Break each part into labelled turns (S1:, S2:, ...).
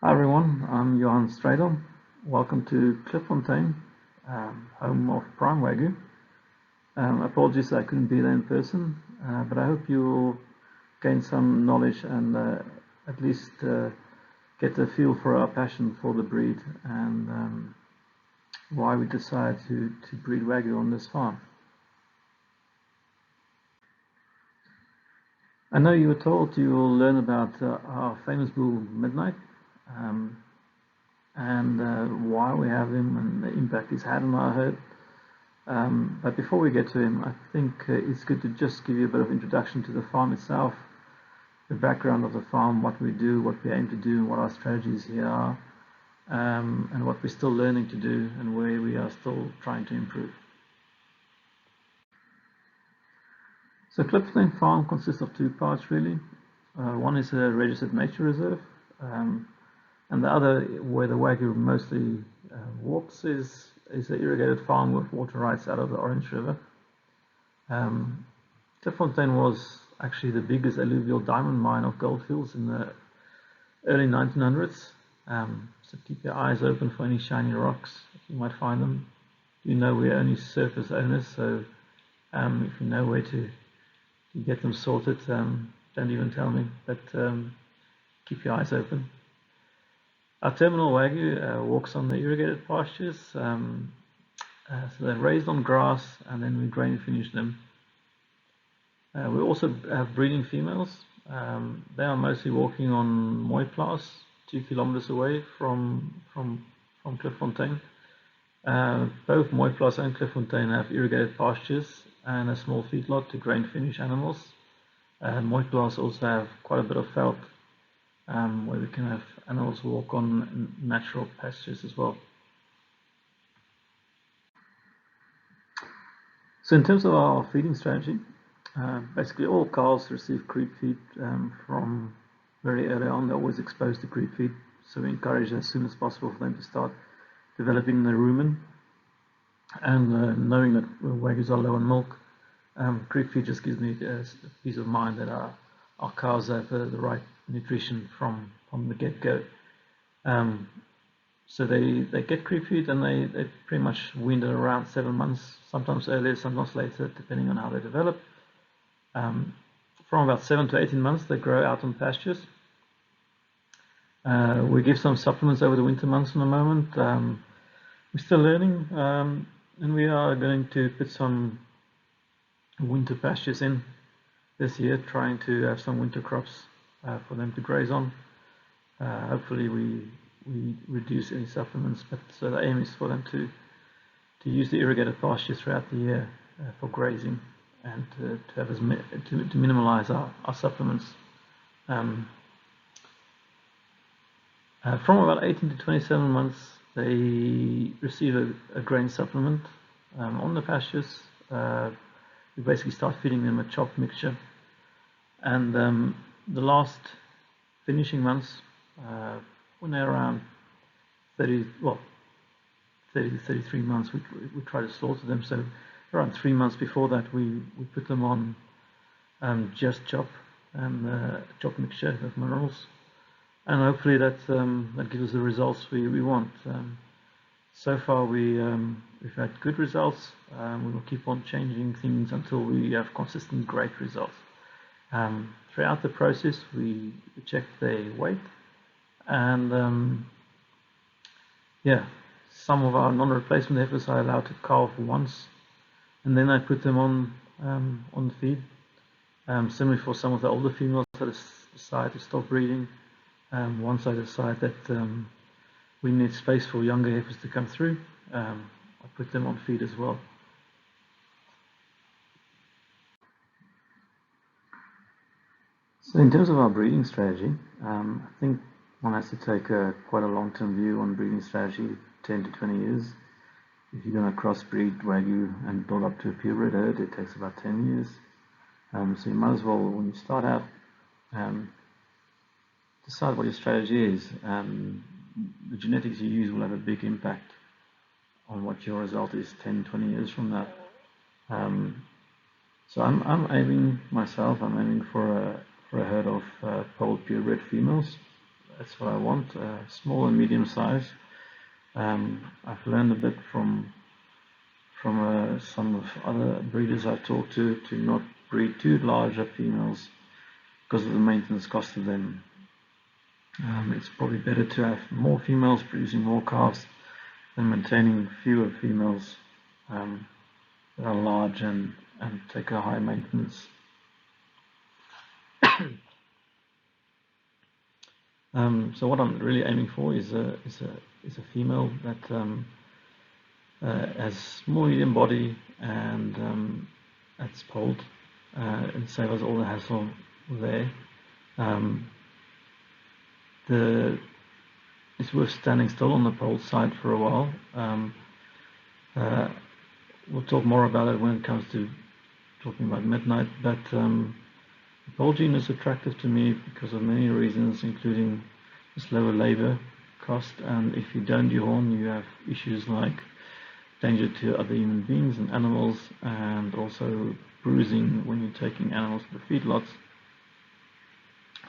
S1: Hi everyone, I'm Johan Strydom. Welcome to Cliffontein, home of Prime Wagyu. Apologies I couldn't be there in person, but I hope you'll gain some knowledge and at least get a feel for our passion for the breed and why we decided to breed Wagyu on this farm. I know you were told you will learn about our famous bull Midnight. Um, and why we have him and the impact he's had on our herd. But before we get to him, I think it's good to just give you a bit of introduction to the farm itself, the background of the farm, what we do, what we aim to do, what our strategies here are, and what we're still learning to do and where we are still trying to improve. So Clifton Farm consists of two parts really. One is a registered nature reserve, and the other, where the Wagyu mostly walks, is an irrigated farm with water rights out of the Orange River. Cliffontein was actually the biggest alluvial diamond mine of goldfields in the early 1900s. So keep your eyes open for any shiny rocks if you might find them. You know we're only surface owners, so if you know where to get them sorted, don't even tell me, but keep your eyes open. Our terminal Wagyu walks on the irrigated pastures, so they're raised on grass and then we grain finish them. We also have breeding females. They are mostly walking on Mooiplaas, 2 kilometers away from Cliffontein. Both Mooiplaas and Cliffontein have irrigated pastures and a small feedlot to grain finish animals. Mooiplaas also have quite a bit of veld, where we can have animals walk on natural pastures as well. So in terms of our feeding strategy, basically all cows receive creep feed from very early on. They're always exposed to creep feed, so we encourage as soon as possible for them to start developing the rumen. And knowing that Wagyus are low on milk, creep feed just gives me a peace of mind that our cows have the right nutrition from the get-go. So they get creep feed and they pretty much wean at around 7 months, sometimes earlier, sometimes later, depending on how they develop. From about 7 to 18 months, they grow out on pastures. We give some supplements over the winter months in the moment. We're still learning, and we are going to put some winter pastures in this year, trying to have some winter crops for them to graze on. Hopefully we reduce any supplements, but so the aim is for them to use the irrigated pastures throughout the year for grazing and to have to minimize our supplements. From about 18 to 27 months, they receive a grain supplement on the pastures. We basically start feeding them a chopped mixture, and the last finishing months, when they're around 30 to 33 months, we try to slaughter them. So around 3 months before that, we put them on just chop and chop mixture of minerals, and hopefully that gives us the results we want. So far we've had good results. We will keep on changing things until we have consistent great results. Throughout the process we check their weight, and yeah, some of our non-replacement heifers are allowed to calve once, and then I put them on feed. Similarly for some of the older females that decide to stop breeding, once I decide that we need space for younger heifers to come through, I put them on feed as well. So in terms of our breeding strategy, I think one has to take quite a long-term view on breeding strategy, 10 to 20 years. If you're going to crossbreed Wagyu and build up to a purebred herd, it takes about 10 years. So you might as well, when you start out, decide what your strategy is. The genetics you use will have a big impact on what your result is 10, 20 years from now. So I'm aiming for a herd of polled purebred females. that's what I want, small and medium size. I've learned a bit from some of other breeders I've talked to not breed too larger females because of the maintenance cost of them. It's probably better to have more females producing more calves than maintaining fewer females that are large and take a high maintenance. So what I'm really aiming for is a female that has small medium body and that's polled and saves us all the hassle there. It's worth standing still on the pole side for a while. We'll talk more about it when it comes to talking about midnight, but the pole gene is attractive to me because of many reasons, including its lower labor cost, and if you don't dehorn, you have issues like danger to other human beings and animals, and also bruising when you're taking animals to the feedlots.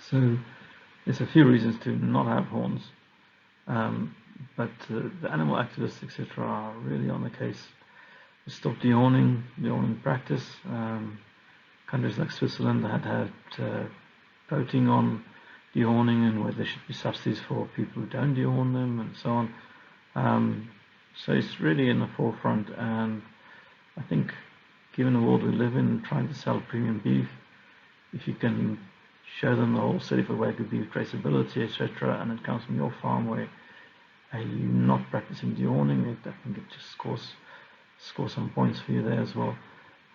S1: So there's a few reasons to not have horns, but the animal activists, etc., are really on the case to stop dehorning practice. Countries like Switzerland had voting on dehorning and whether there should be subsidies for people who don't dehorn them and so on. So it's really in the forefront, and I think given the world we live in, trying to sell premium beef, if you can show them the whole certified Wagyu beef traceability, etc., and it comes from your farm where you're not practicing dehorning, I think it just scores some points for you there as well.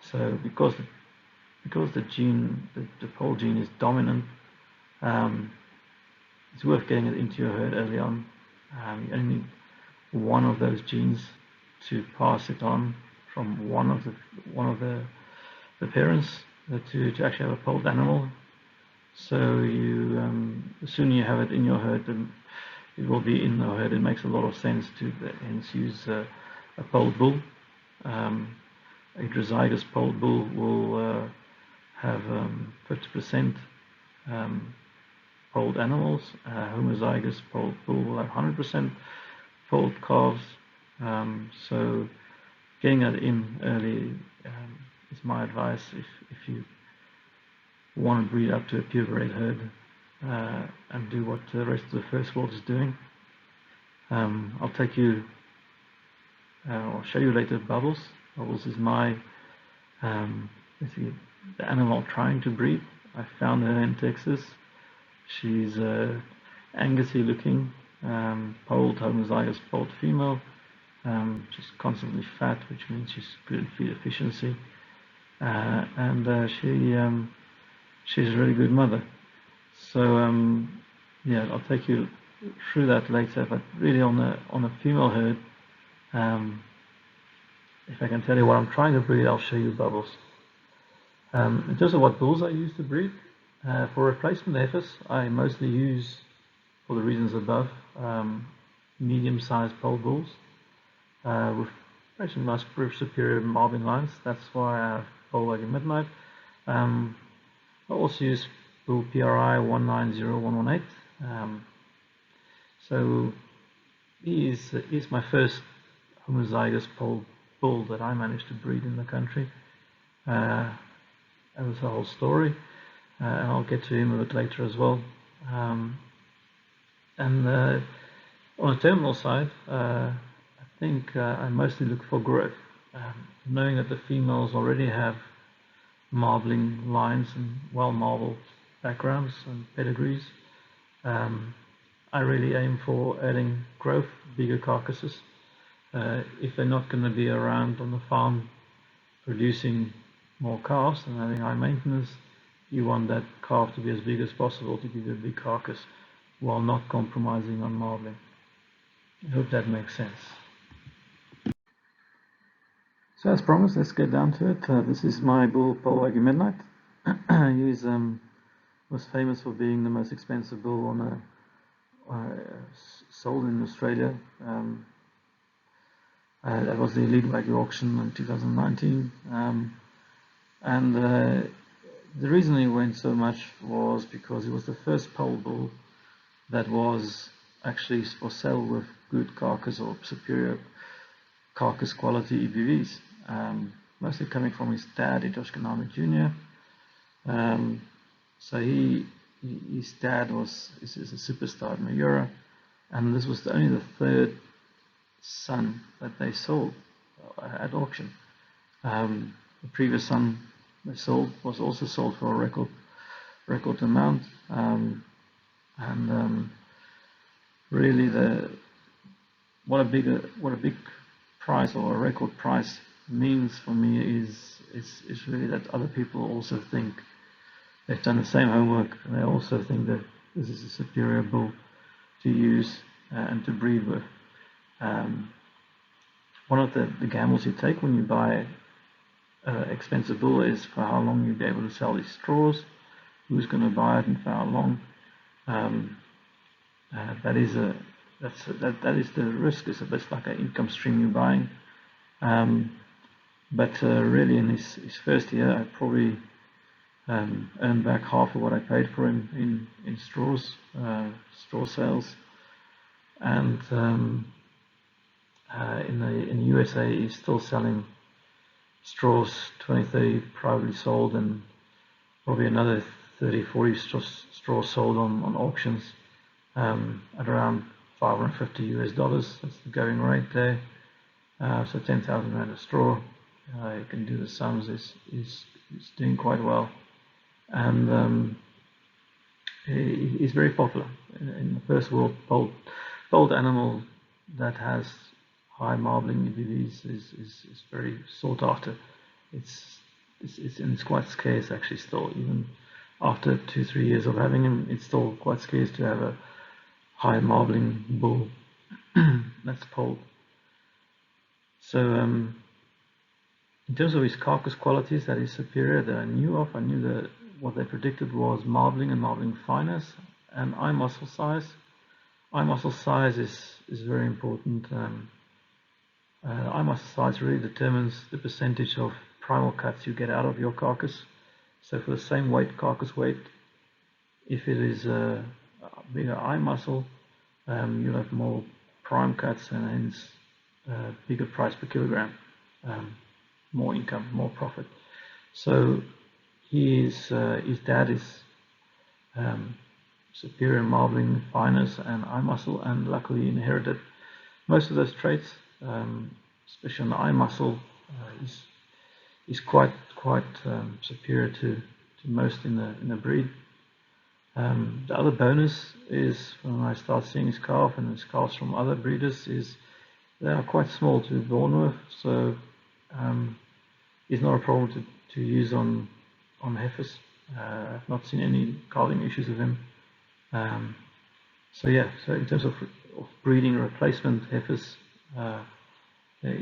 S1: So because the gene, the pole gene is dominant, it's worth getting it into your herd early on. You only need one of those genes to pass it on from one of the parents to actually have a polled animal. So the sooner you have it in your herd, it will be in the herd. It makes a lot of sense to hence use a polled bull. A heterozygous polled bull will have 50% polled animals. Homozygous polled bull will have 100% polled calves. So getting that in early is my advice if you want to breed up to a purebred herd and do what the rest of the first world is doing. I'll take you, I'll show you later Bubbles. Bubbles is my basically the animal trying to breed. I found her in Texas. She's Angusy looking, polled, homozygous polled female. She's constantly fat, which means she's good in feed efficiency, and she's a really good mother. So yeah, I'll take you through that later. But really, on a female herd, if I can tell you what I'm trying to breed, I'll show you Bubbles. In terms of what bulls I use to breed, for replacement heifers, I mostly use, for the reasons above, medium-sized pole bulls with actually much superior marbling lines. That's why I have Pole Wagyu Midnight. I also use bull PRI 190118. So he is my first homozygous pole bull that I managed to breed in the country. That was the whole story, and I'll get to him a bit later as well. And on the terminal side, I think I mostly look for growth, knowing that the females already have marbling lines and well-marbled backgrounds and pedigrees. I really aim for adding growth, bigger carcasses. If they're not going to be around on the farm producing more calves and having high maintenance, you want that calf to be as big as possible to give you a big carcass while not compromising on marbling. I hope that makes sense. So as promised, let's get down to it. This is my bull Pole Wagyu Midnight. He was famous for being the most expensive bull sold in Australia. That was the Elite Wagyu auction in 2019. And the reason he went so much was because he was the first pole bull that was actually for sale with good carcass or superior carcass quality EBVs, mostly coming from his dad, Itoshkanami Jr. So his dad is a superstar at Miura, and this was only the third son that they sold at auction. The previous son they sold was also sold for a record amount, really what a big price or a record price means for me is really that other people also think they've done the same homework, and they also think that this is a superior bull to use and to breed with. One of the gambles you take when you buy an expensive bull is for how long you'll be able to sell these straws, who's going to buy it and for how long. That is the risk. It's a bit like an income stream you're buying. But really, in his first year, I probably earned back half of what I paid for him in straw sales. And in the USA, he's still selling straws, 20, 30 privately sold, and probably another 30, 40 straws sold on auctions at around $550 US. That's the going rate there. So 10,000 rand a straw. You can do the sums. He's doing quite well, and he's very popular in the first world. Bold animal that has high marbling EBVs is very sought after. It's quite scarce actually still, even after 2-3 years of having him. It's still quite scarce to have a high marbling bull that's polled. So in terms of his carcass qualities, that is superior, that I knew of. I knew that what they predicted was marbling and marbling fineness and eye muscle size. Eye muscle size is very important. Eye muscle size really determines the percentage of primal cuts you get out of your carcass. So for the same weight, carcass weight, if it is a bigger eye muscle, you'll have more prime cuts and hence bigger price per kilogram, more income, more profit. So his dad is superior marbling, fineness, and eye muscle, and luckily inherited most of those traits, especially on the eye muscle. He's quite superior to most in the breed. The other bonus is when I start seeing his calf and his calves from other breeders is they are quite small to be born with, so it's not a problem to use on heifers. I've not seen any calving issues with him. So in terms of breeding replacement heifers,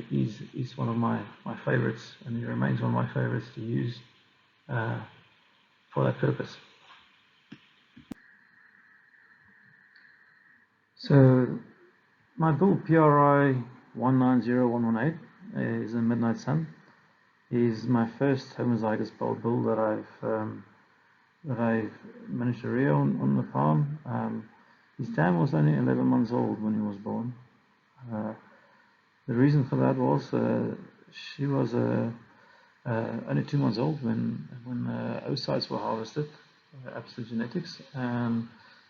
S1: he's one of my favorites, and he remains one of my favorites to use for that purpose. So my bull PRI 190118 is a Midnight Sun. He's my first homozygous bull that I've managed to rear on the farm. His dam was only 11 months old when he was born. The reason for that was she was only 2 months old when oocytes were harvested, absolute genetics, and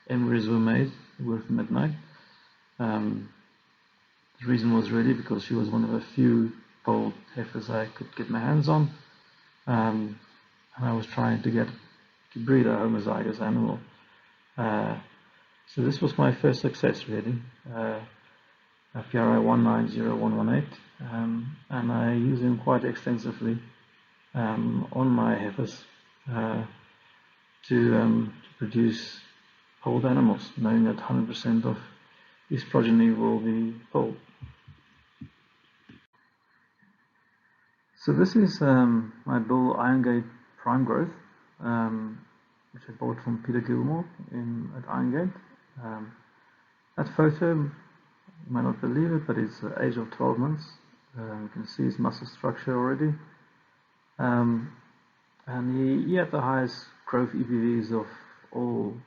S1: embryos were made with Midnight. The reason was really because she was one of the few polled heifers I could get my hands on, and I was trying to breed a homozygous animal. So this was my first success really, PRI 190118, and I use him quite extensively on my heifers to produce polled animals, knowing that 100% of his progeny will be polled. So this is my bull Iron Gate Prime Growth, which I bought from Peter Gilmore at Iron Gate. That photo, you might not believe it, but it's the age of 12 months. You can see his muscle structure already. And he had the highest growth EBVs of all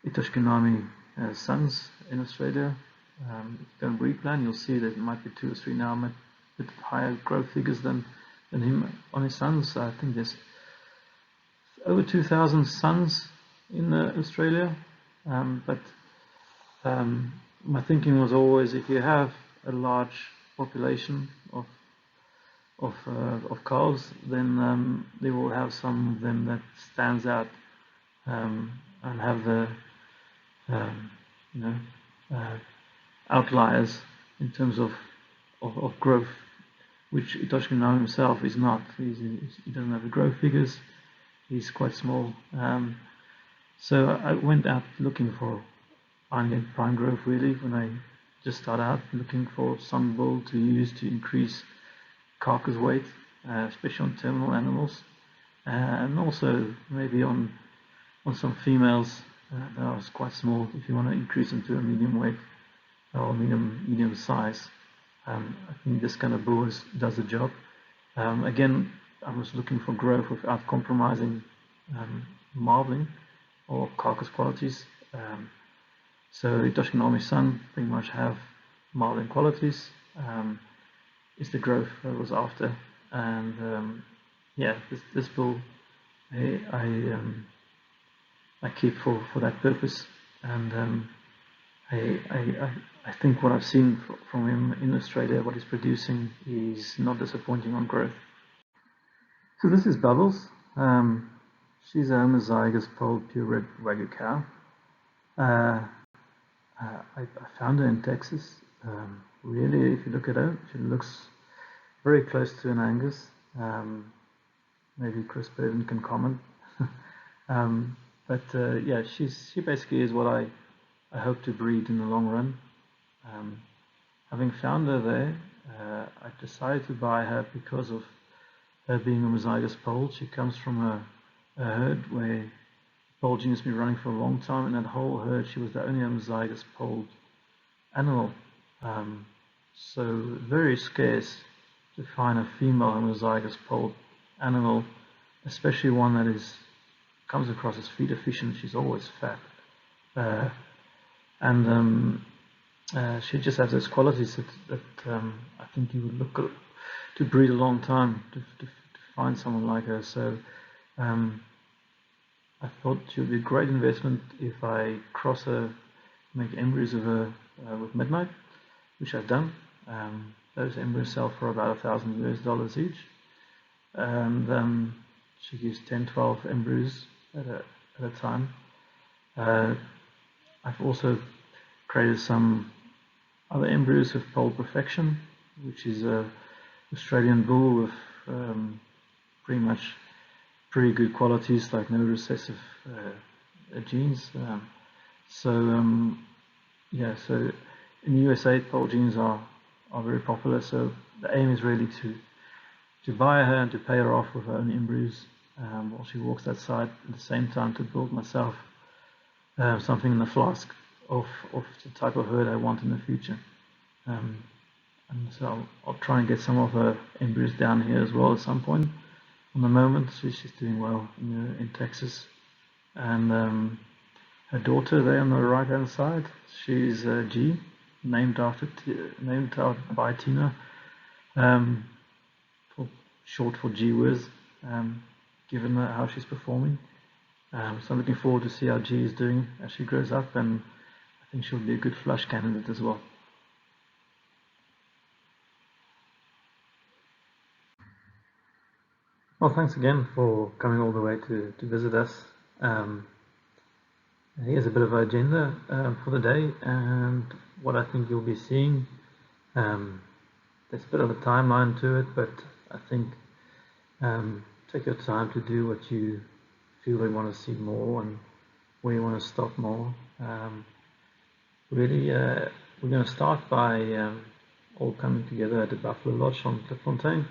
S1: Itoshkanami sons in Australia. If you don't replan, you'll see that it might be 2 or 3 now, a bit higher growth figures than him on his sons. I think there's over 2,000 sons in Australia, but my thinking was always, if you have a large population of calves, then they will have some of them that stands out, and have the you know outliers in terms of growth, which Itoshki now himself is not. He doesn't have the growth figures. He's quite small. So I went out looking for prime growth, really, when I just started out, looking for some bull to use to increase carcass weight, especially on terminal animals, and also maybe on some females that are quite small, if you want to increase them to a medium weight or medium size. I think this kind of bull does the job. Again, I was looking for growth without compromising marbling or carcass qualities. So Itoshki and Omi's son pretty much have marbling qualities. Is the growth I was after, and yeah, this bull I keep for that purpose, and I think what I've seen from him in Australia, what he's producing, is not disappointing on growth. So this is Bubbles. She's a homozygous polled purebred Wagyu cow. I found her in Texas. Really, if you look at her, she looks very close to an Angus. Maybe Chris Burden can comment. But yeah, she basically is what I hope to breed in the long run. Having found her there, I decided to buy her because of her being homozygous polled. She comes from a herd where poll gene has been running for a long time. In that whole herd, she was the only homozygous polled animal. So very scarce to find a female homozygous polled animal, especially one that comes across as feed efficient. She's always fat, and she just has those qualities that I think you would look to breed a long time to find someone like her. So I thought she would be a great investment if I cross her, make embryos of her with Midnight, which I've done. Those embryos sell for about $1,000 each, and she gives 10-12 embryos at a time. I've also created some other embryos with Pole Perfection, which is a Australian bull with pretty good qualities, like no recessive genes. Yeah, so in the USA, pole genes are very popular. So the aim is really to buy her and to pay her off with her own embryos while she walks that side. At the same time, to build myself something in the flask of the type of herd I want in the future. And so I'll try and get some of her embryos down here as well at some point. On the moment, she's doing well in Texas, and her daughter there on the right hand side, she's G, named by Tina, short for G Whiz, given how she's performing. So I'm looking forward to see how G is doing as she grows up, and I think she'll be a good flush candidate as well. Well, thanks again for coming all the way to visit us. Here's a bit of an agenda for the day, and what I think you'll be seeing. There's a bit of a timeline to it, but I think take your time to do what you feel you want to see more and where you want to stop more. Really, we're going to start by all coming together at the Buffalo Lodge on Clifffontaine,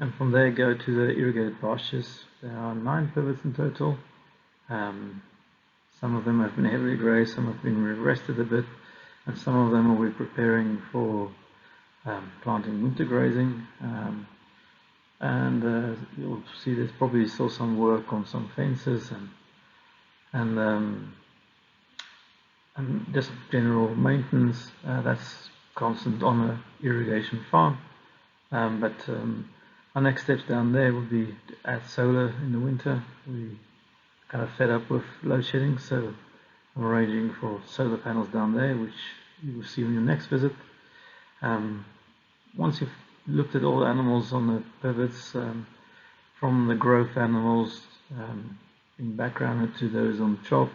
S1: and from there go to the irrigated pastures. There are 9 pivots in total. Some of them have been heavily grazed, some have been rested a bit, and some of them will be preparing for planting winter grazing. And you'll see there's probably still some work on some fences and and just general maintenance. That's constant on a irrigation farm. But our next steps down there would be to add solar in the winter. We kind of fed up with load shedding, so I'm arranging for solar panels down there, which you will see on your next visit. Once you've looked at all the animals on the pivots, from the growth animals in background to those on the chop,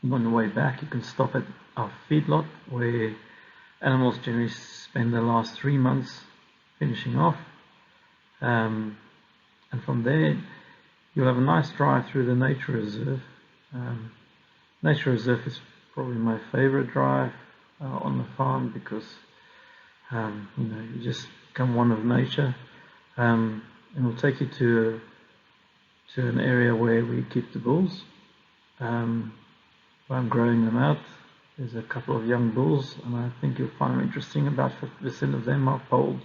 S1: on the way back you can stop at our feedlot, where animals generally spend the last 3 months finishing off, and from there you'll have a nice drive through the nature reserve. Nature reserve is probably my favorite drive on the farm, because you just become one with nature, and we'll take you to an area where we keep the bulls, where I'm growing them out. There's a couple of young bulls, and I think you'll find them interesting. About 50% of them are polled.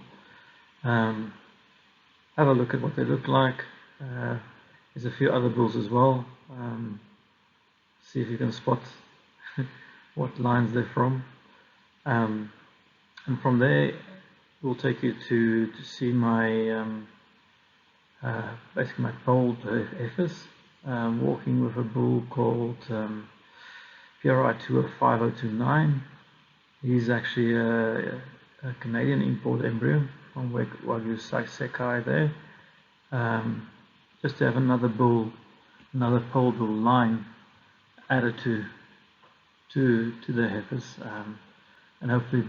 S1: Have a look at what they look like. There's a few other bulls as well. See if you can spot what lines they're from. And from there, we'll take you to see my basically my polled heifers, walking with a bull called PRI 205029. He's actually a Canadian import embryo from Wagyu Sekai there. Just to have another bull, another polled bull line added to the heifers, and hopefully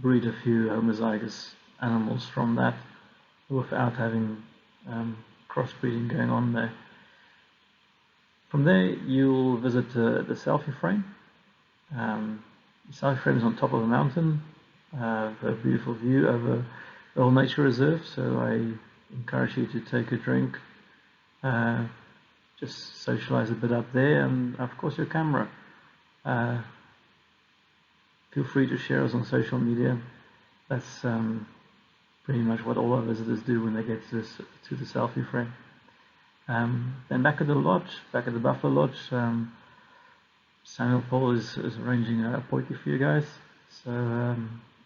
S1: breed a few homozygous animals from that without having crossbreeding going on there. From there you'll visit the selfie frame. The selfie frame is on top of a mountain, a beautiful view over the whole nature reserve, so I encourage you to take a drink, just socialize a bit up there, and of course your camera. Feel free to share us on social media. That's pretty much what all our visitors do when they get to the selfie frame. Then back at the lodge, back at the Buffalo Lodge, Samuel Paul is arranging a poiki for you guys. So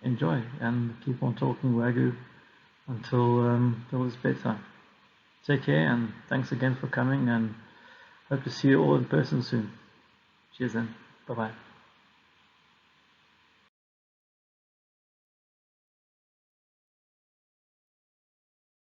S1: enjoy and keep on talking Wagyu until it's bedtime. Take care, and thanks again for coming, and hope to see you all in person soon. Cheers then. Bye bye.